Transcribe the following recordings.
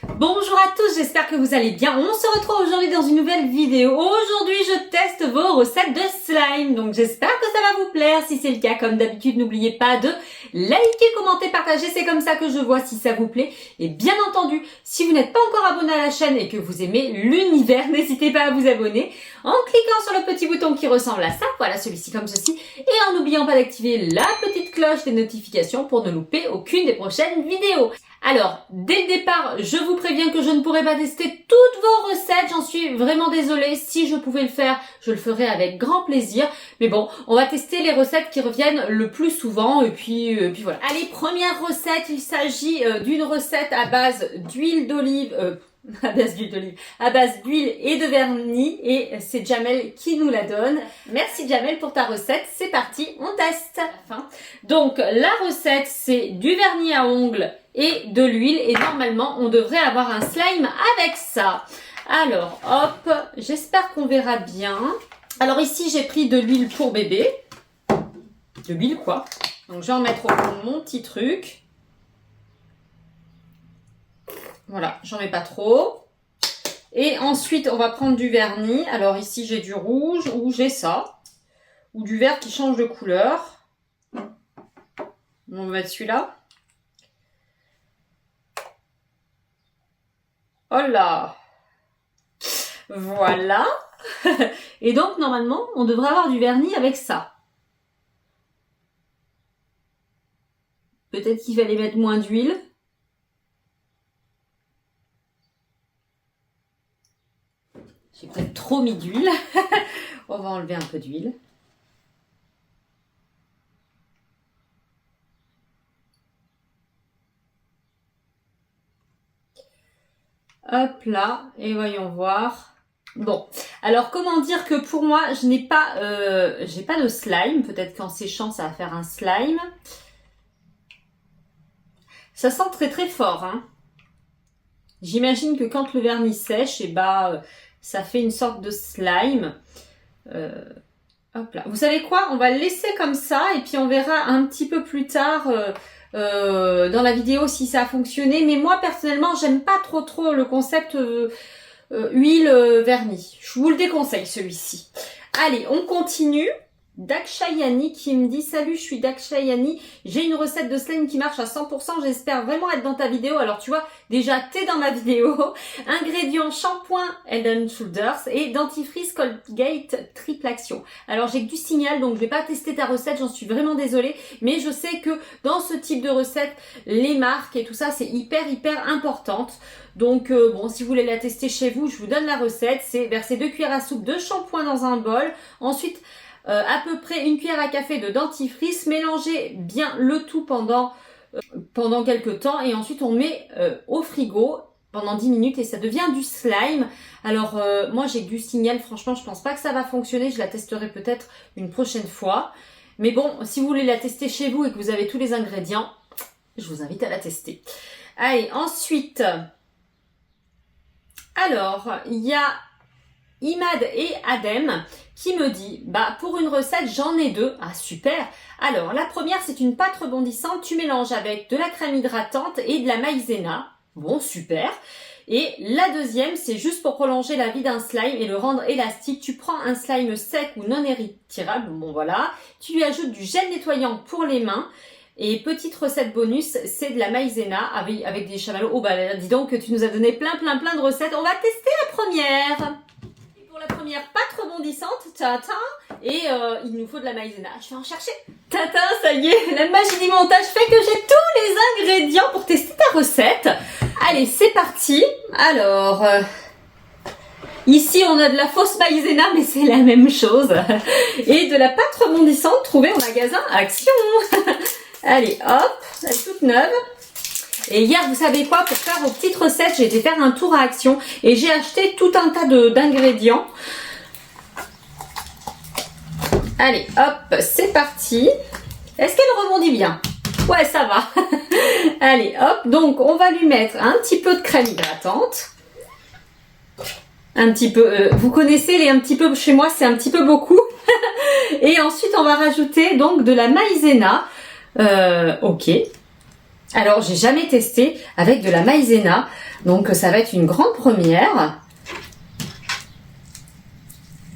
Bonjour à tous, j'espère que vous allez bien. On se retrouve aujourd'hui dans une nouvelle vidéo. Aujourd'hui, je teste vos recettes de slime. Donc, j'espère que ça va vous plaire. Si c'est le cas, comme d'habitude, n'oubliez pas de liker, commenter, partager. C'est comme ça que je vois si ça vous plaît. Et bien entendu, si vous n'êtes pas encore abonné à la chaîne et que vous aimez l'univers, n'hésitez pas à vous abonner en cliquant sur le petit bouton qui ressemble à ça. Voilà, celui-ci comme ceci. Et en n'oubliant pas d'activer la petite cloche des notifications pour ne louper aucune des prochaines vidéos. Alors, dès le départ, je vous préviens que je ne pourrai pas tester toutes vos recettes. J'en suis vraiment désolée. Si je pouvais le faire, je le ferais avec grand plaisir. Mais bon, on va tester les recettes qui reviennent le plus souvent. Et puis voilà. Allez, première recette. Il s'agit d'une recette à base d'huile d'olive. À base d'huile et de vernis. Et c'est Jamel qui nous la donne. Merci Jamel pour ta recette. C'est parti, on teste. Donc, la recette, c'est du vernis à ongles et de l'huile, et normalement on devrait avoir un slime avec ça. Alors hop, j'espère qu'on verra bien. Alors ici j'ai pris de l'huile pour bébé, de l'huile quoi, donc je vais en mettre au fond de mon petit truc. Voilà, j'en mets pas trop. Et ensuite on va prendre du vernis. Alors ici j'ai du rouge ou j'ai ça, ou du vert qui change de couleur. On va mettre celui-là. Oh là! Voilà! Et donc, normalement, on devrait avoir du vernis avec ça. Peut-être qu'il fallait mettre moins d'huile. J'ai peut-être trop mis d'huile. On va enlever un peu d'huile. Hop là, et voyons voir. Bon, alors comment dire que pour moi, je n'ai pas, j'ai pas de slime. Peut-être qu'en séchant, ça va faire un slime. Ça sent très très fort, hein. J'imagine que quand le vernis sèche, et ça fait une sorte de slime. Hop là. Vous savez quoi? On va le laisser comme ça, et puis on verra un petit peu plus tard. Dans la vidéo si ça a fonctionné, mais moi personnellement j'aime pas trop le concept huile vernis. Je vous le déconseille celui-ci. Allez, on continue. Dakshayani qui me dit salut, je suis Dakshayani, j'ai une recette de slime qui marche à 100%, j'espère vraiment être dans ta vidéo. Alors tu vois, déjà t'es dans ma vidéo. Ingrédients shampoing Head & Shoulders et dentifrice Colgate triple action. Alors j'ai que du signal, donc je vais pas tester ta recette, j'en suis vraiment désolée, mais je sais que dans ce type de recette, les marques et tout ça c'est hyper importante. Donc bon, si vous voulez la tester chez vous, je vous donne la recette. C'est verser 2 cuillères à soupe de shampoing dans un bol, ensuite à peu près 1 cuillère à café de dentifrice, mélangez bien le tout pendant quelques temps et ensuite on met au frigo pendant 10 minutes et ça devient du slime. Alors moi j'ai du signal, franchement je pense pas que ça va fonctionner, je la testerai peut-être une prochaine fois. Mais bon, si vous voulez la tester chez vous et que vous avez tous les ingrédients, je vous invite à la tester. Allez, ensuite, alors il y a Imad et Adem qui me dit, pour une recette, j'en ai deux. Ah, super. Alors, la première, c'est une pâte rebondissante. Tu mélanges avec de la crème hydratante et de la maïzena. Bon, super. Et la deuxième, c'est juste pour prolonger la vie d'un slime et le rendre élastique. Tu prends un slime sec ou non étirable. Bon, voilà. Tu lui ajoutes du gel nettoyant pour les mains. Et petite recette bonus, c'est de la maïzena avec des chamallows. Oh, dis donc que tu nous as donné plein de recettes. On va tester la première. La première pâte rebondissante, tata, et il nous faut de la maïzena. Je vais en chercher. Tata, ça y est, la magie du montage fait que j'ai tous les ingrédients pour tester ta recette. Allez, c'est parti. Alors, ici on a de la fausse maïzena, mais c'est la même chose. Et de la pâte rebondissante trouvée au magasin Action. Allez, hop, elle est toute neuve. Et hier, vous savez quoi, pour faire vos petites recettes, j'ai été faire un tour à Action et j'ai acheté tout un tas d'ingrédients. Allez, hop, c'est parti. Est-ce qu'elle rebondit bien? Ouais, ça va. Allez, hop, donc on va lui mettre un petit peu de crème hydratante. Un petit peu, vous connaissez les un petit peu, chez moi c'est un petit peu beaucoup. Et ensuite, on va rajouter donc de la maïzena. Ok. Alors, j'ai jamais testé avec de la maïzena, donc ça va être une grande première.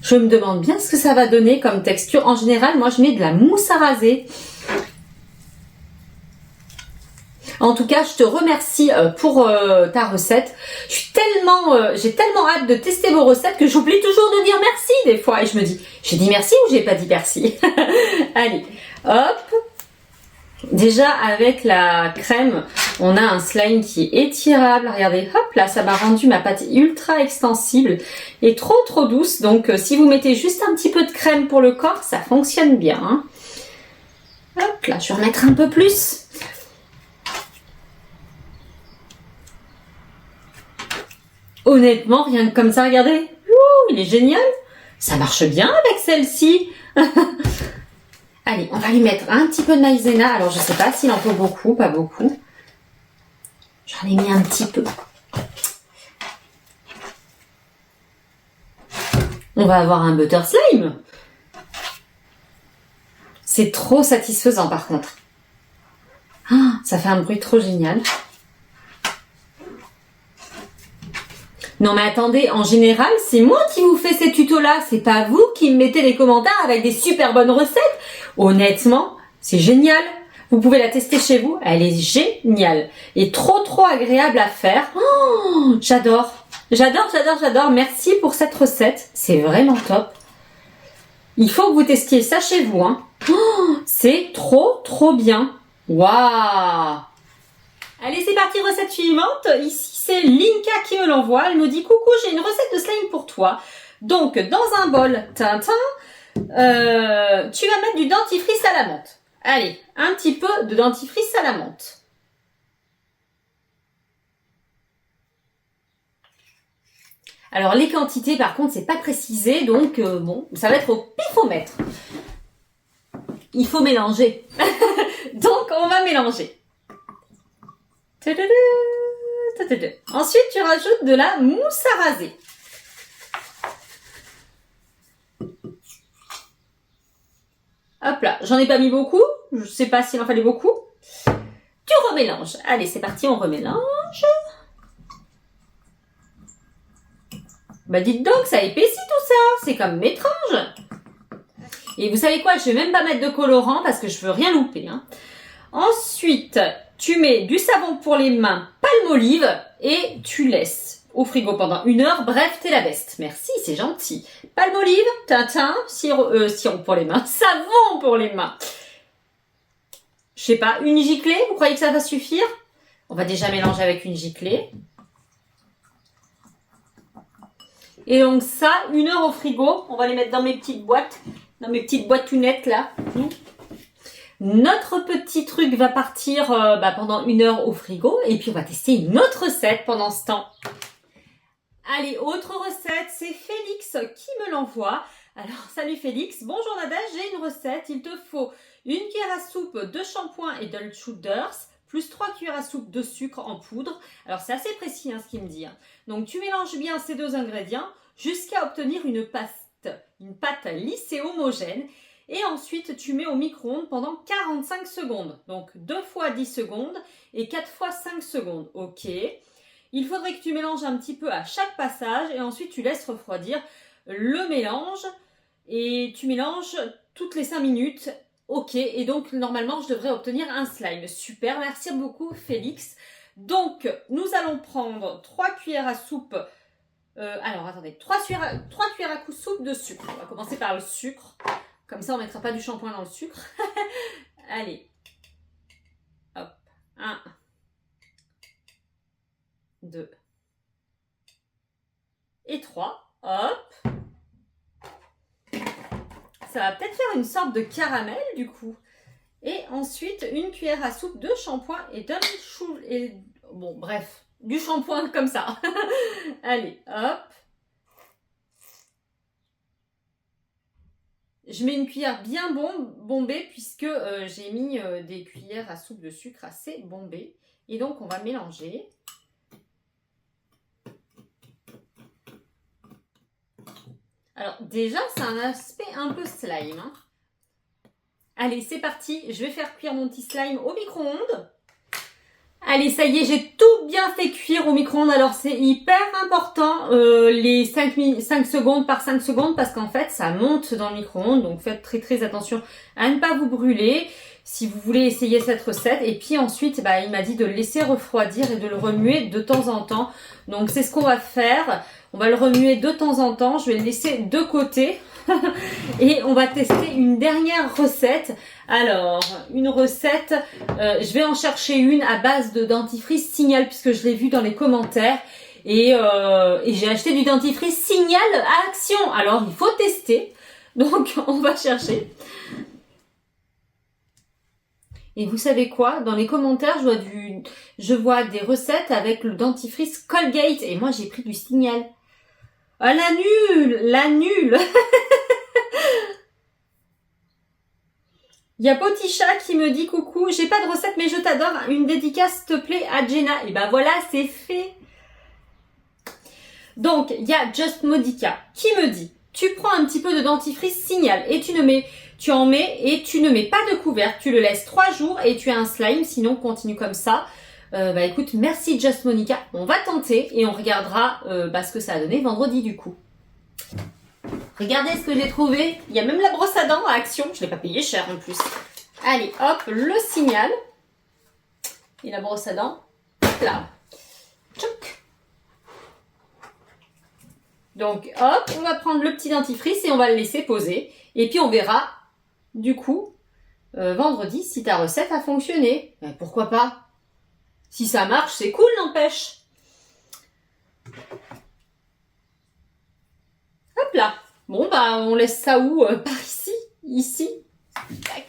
Je me demande bien ce que ça va donner comme texture. En général, moi, je mets de la mousse à raser. En tout cas, je te remercie pour ta recette. J'ai tellement hâte de tester vos recettes que j'oublie toujours de dire merci des fois. Et je me dis, j'ai dit merci ou j'ai pas dit merci? Allez, hop. Déjà, avec la crème, on a un slime qui est étirable. Regardez, hop là, ça m'a rendu ma pâte ultra extensible et trop douce. Donc, si vous mettez juste un petit peu de crème pour le corps, ça fonctionne bien. Hein. Hop là, je vais remettre un peu plus. Honnêtement, rien que comme ça, regardez. Ouh, il est génial. Ça marche bien avec celle-ci. Allez, on va lui mettre un petit peu de maïzena. Alors, je sais pas s'il en faut beaucoup, pas beaucoup. J'en ai mis un petit peu. On va avoir un butter slime. C'est trop satisfaisant, par contre. Ah, ça fait un bruit trop génial. Non mais attendez, en général, c'est moi qui vous fais ces tutos-là. C'est pas vous qui me mettez les commentaires avec des super bonnes recettes. Honnêtement, c'est génial. Vous pouvez la tester chez vous. Elle est géniale. Et trop agréable à faire. Oh, j'adore. J'adore. Merci pour cette recette. C'est vraiment top. Il faut que vous testiez ça chez vous. Hein. Oh, c'est trop bien. Waouh! Allez, c'est parti, recette suivante. Ici, c'est Linka qui me l'envoie. Elle me dit, coucou, j'ai une recette de slime pour toi. Donc, dans un bol, Tintin, tu vas mettre du dentifrice à la menthe. Allez, un petit peu de dentifrice à la menthe. Alors, les quantités, par contre, c'est pas précisé. Donc, bon, ça va être au pifomètre. Il faut mélanger. Donc, on va mélanger. Ensuite, tu rajoutes de la mousse à raser. Hop là, j'en ai pas mis beaucoup. Je sais pas s'il en fallait beaucoup. Tu remélanges. Allez, c'est parti, on remélange. Bah dites donc, ça épaissit tout ça. C'est comme étrange. Et vous savez quoi, je vais même pas mettre de colorant parce que je veux rien louper. Hein. Ensuite, tu mets du savon pour les mains Palmolive et tu laisses au frigo pendant 1 heure. Bref, t'es la best. Merci, c'est gentil. Palmolive, Tintin, sirop pour les mains, savon pour les mains. Je sais pas, une giclée, vous croyez que ça va suffire? On va déjà mélanger avec une giclée. Et donc ça, 1 heure au frigo. On va les mettre dans mes petites boîtes. Dans mes petites boîtounettes là. Notre petit truc va partir pendant 1 heure au frigo. Et puis on va tester une autre recette pendant ce temps. Allez, autre recette, c'est Félix qui me l'envoie. Alors, salut Félix. Bonjour Nadège, j'ai une recette. Il te faut 1 cuillère à soupe de shampoing et de Chuders, plus 3 cuillères à soupe de sucre en poudre. Alors, c'est assez précis ce qu'il me dit. Hein. Donc, tu mélanges bien ces 2 ingrédients jusqu'à obtenir une pâte lisse et homogène. Et ensuite, tu mets au micro-ondes pendant 45 secondes. Donc, 2 fois 10 secondes et 4 fois 5 secondes. OK. Il faudrait que tu mélanges un petit peu à chaque passage et ensuite, tu laisses refroidir le mélange. Et tu mélanges toutes les 5 minutes. OK. Et donc, normalement, je devrais obtenir un slime. Super. Merci beaucoup, Félix. Donc, nous allons prendre 3 cuillères à soupe. 3 cuillères à soupe de sucre. On va commencer par le sucre. Comme ça, on ne mettra pas du shampoing dans le sucre. Allez. Hop. 1. 2. Et 3. Hop. Ça va peut-être faire une sorte de caramel du coup. Et ensuite, 1 cuillère à soupe de shampoing et du shampoing comme ça. Allez, hop. Je mets une cuillère bien bombée puisque j'ai mis des cuillères à soupe de sucre assez bombées. Et donc, on va mélanger. Alors, déjà, c'est un aspect un peu slime. Hein. Allez, c'est parti. Je vais faire cuire mon petit slime au micro-ondes. Allez, ça y est, j'ai tout bien fait cuire au micro-ondes. Alors, c'est hyper important, les 5 secondes par 5 secondes, parce qu'en fait, ça monte dans le micro-ondes. Donc, faites très très attention à ne pas vous brûler si vous voulez essayer cette recette. Et puis ensuite, bah, il m'a dit de le laisser refroidir et de le remuer de temps en temps. Donc, c'est ce qu'on va faire. On va le remuer de temps en temps. Je vais le laisser de côté. Et on va tester une dernière recette. Alors, une recette, je vais en chercher une à base de dentifrice Signal puisque je l'ai vu dans les commentaires. Et j'ai acheté du dentifrice Signal à Action. Alors, il faut tester. Donc, on va chercher. Et vous savez quoi? Dans les commentaires, je vois des recettes avec le dentifrice Colgate. Et moi, j'ai pris du Signal. Ah, la nulle! La nulle! Il y a Poticha qui me dit coucou, j'ai pas de recette mais je t'adore, une dédicace s'il te plaît à Jenna. Et ben voilà, c'est fait. Donc, il y a Just Modica qui me dit, tu prends un petit peu de dentifrice Signal et tu en mets et tu ne mets pas de couvercle, tu le laisses 3 jours et tu as un slime, sinon continue comme ça. Bah écoute, merci Just Monica, on va tenter et on regardera ce que ça a donné vendredi du coup. Regardez ce que j'ai trouvé. Il y a même la brosse à dents à Action. Je ne l'ai pas payé cher en plus. Allez, hop, le Signal. Et la brosse à dents. Hop là. Tchouk. Donc, hop, on va prendre le petit dentifrice et on va le laisser poser. Et puis, on verra, du coup, vendredi, si ta recette a fonctionné. Ben, pourquoi pas? Si ça marche, c'est cool, n'empêche. Hop là. Bon, bah, on laisse ça où? Par ici? Ici? Tac.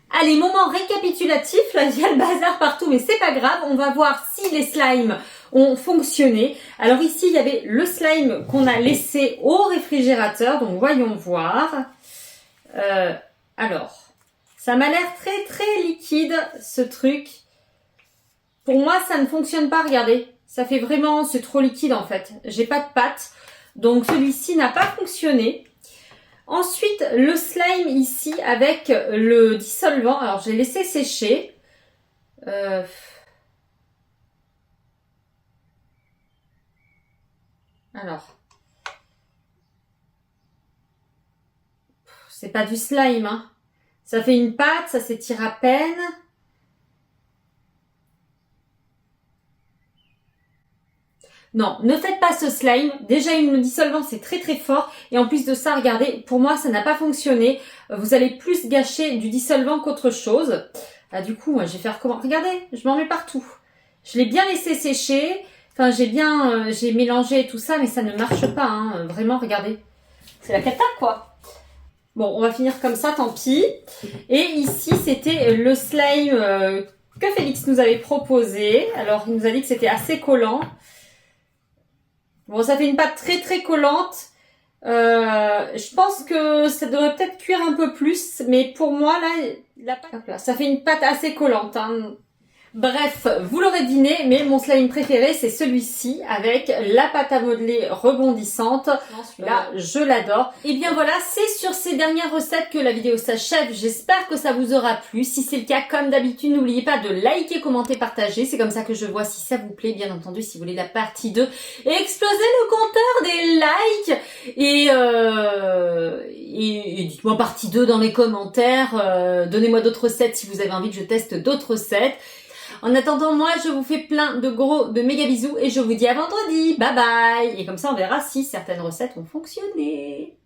Allez, moment récapitulatif. Là, il y a le bazar partout, mais c'est pas grave. On va voir si les slimes ont fonctionné. Alors ici, il y avait le slime qu'on a laissé au réfrigérateur. Donc, voyons voir. Alors, ça m'a l'air très, très liquide, ce truc. Pour moi, ça ne fonctionne pas. Regardez. Ça fait vraiment... C'est trop liquide, en fait. J'ai pas de pâte. Donc celui-ci n'a pas fonctionné. Ensuite, le slime ici avec le dissolvant. Alors j'ai laissé sécher. Alors. C'est pas du slime, hein. Ça fait une pâte, ça s'étire à peine. Non, ne faites pas ce slime. Déjà, le dissolvant, c'est très très fort. Et en plus de ça, regardez, pour moi, ça n'a pas fonctionné. Vous allez plus gâcher du dissolvant qu'autre chose. Ah, du coup, moi, je vais faire comment? Regardez, je m'en mets partout. Je l'ai bien laissé sécher. Enfin, j'ai mélangé tout ça, mais ça ne marche pas. Hein. Vraiment, regardez. C'est la cata, quoi. Bon, on va finir comme ça, tant pis. Et ici, c'était le slime que Félix nous avait proposé. Alors, il nous a dit que c'était assez collant. Bon, ça fait une pâte très très collante. Je pense que ça devrait peut-être cuire un peu plus. Mais pour moi, là, la pâte, ça fait une pâte assez collante. Hein. Bref, vous l'aurez deviné, mais mon slime préféré, c'est celui-ci avec la pâte à modeler rebondissante. Celui-là, je l'adore. Et bien voilà, c'est sur ces dernières recettes que la vidéo s'achève. J'espère que ça vous aura plu. Si c'est le cas, comme d'habitude, n'oubliez pas de liker, commenter, partager. C'est comme ça que je vois si ça vous plaît. Bien entendu, si vous voulez la partie 2, explosez le compteur des likes. Et dites-moi partie 2 dans les commentaires. Donnez-moi d'autres recettes si vous avez envie que je teste d'autres recettes. En attendant, moi, je vous fais plein de méga bisous et je vous dis à vendredi. Bye bye. Et comme ça, on verra si certaines recettes ont fonctionné.